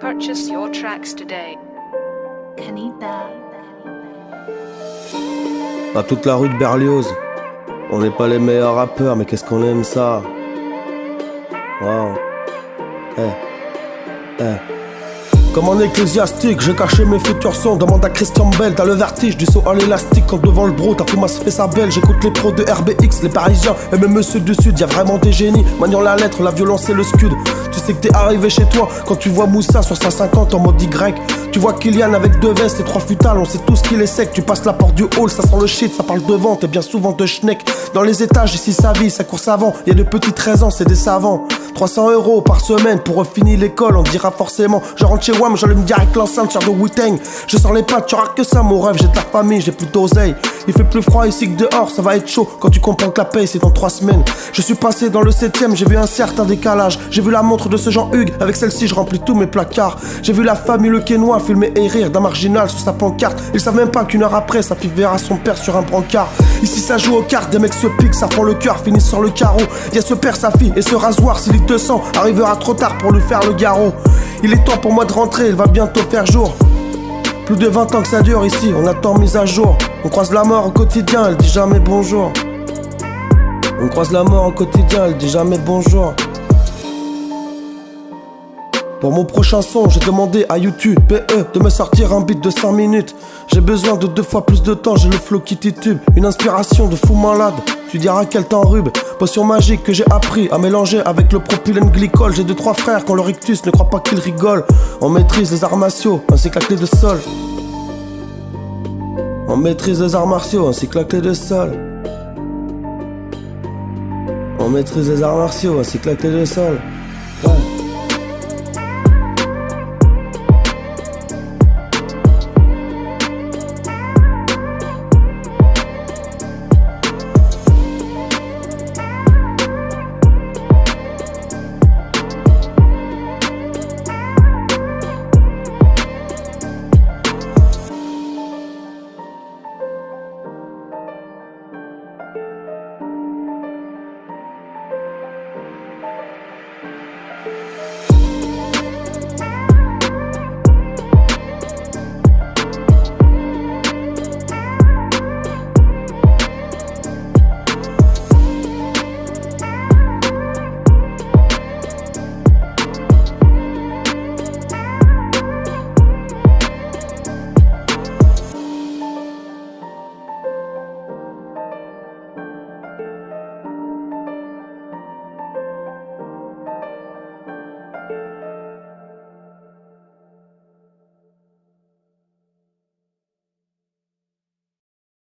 Purchase your tracks today. Kanita. À toute la rue de Berlioz. On n'est pas les meilleurs rappeurs, mais qu'est-ce qu'on aime ça. Wow. Comme en ecclésiastique, j'ai caché mes futurs sons. Demande à Christian Bell, t'as le vertige du saut à l'élastique. Quand devant le bro, ta Foumas fait sa belle. J'écoute les pros de RBX, les Parisiens et même monsieur du Sud. Y'a vraiment des génies, maniant la lettre, la violence et le scud. Tu sais que t'es arrivé chez toi quand tu vois Moussa sur 150 en mode Y. Tu vois Kylian avec deux vestes et trois futales, on sait tous qu'il est sec. Tu passes la porte du hall, ça sent le shit, ça parle de vente et bien souvent de schneck. Dans les étages, ici sa vie, sa course avant. Y'a de petits 13 ans, c'est des savants. 300 € par semaine pour finir l'école, on dira forcément. Je rentre chez WAM, j'allume direct l'enceinte sur de Wu-Tang. Je sors les pattes, tu auras que ça mon rêve, j'ai de la famille, j'ai plus d'oseille. Il fait plus froid ici que dehors, ça va être chaud quand tu comprends que la paye c'est dans 3 semaines. Je suis passé dans le 7ème, j'ai vu un certain décalage. J'ai vu la montre de ce Jean-Hugues, avec celle-ci je remplis tous mes placards. J'ai vu la famille le Quénois filmer et rire d'un marginal sur sa pancarte. Ils savent même pas qu'une heure après sa fille verra son père sur un brancard. Ici ça joue aux cartes, des mecs se piquent, ça prend le cœur, finissent sur le carreau. Y'a ce père, sa fille et ce rasoir, s'il te sent, arrivera trop tard pour lui faire le garrot. Il est temps pour moi de rentrer, il va bientôt faire jour. Plus de 20 ans que ça dure ici, on attend mise à jour. On croise la mort au quotidien, elle dit jamais bonjour. On croise la mort au quotidien, elle dit jamais bonjour. Pour mon prochain son, j'ai demandé à YouTube PE de me sortir un beat de 5 minutes. J'ai besoin de 2 fois plus de temps, j'ai le flow qui titube. Une inspiration de fou malade, tu diras quel temps rube. Potion magique que j'ai appris à mélanger avec le propylène glycol. J'ai 2-3 frères quand le rictus ne croit pas qu'ils rigolent. On maîtrise les arts martiaux ainsi que la clé de sol. On maîtrise les arts martiaux ainsi que la clé de sol. On maîtrise les arts martiaux ainsi que la clé de sol. Ouais.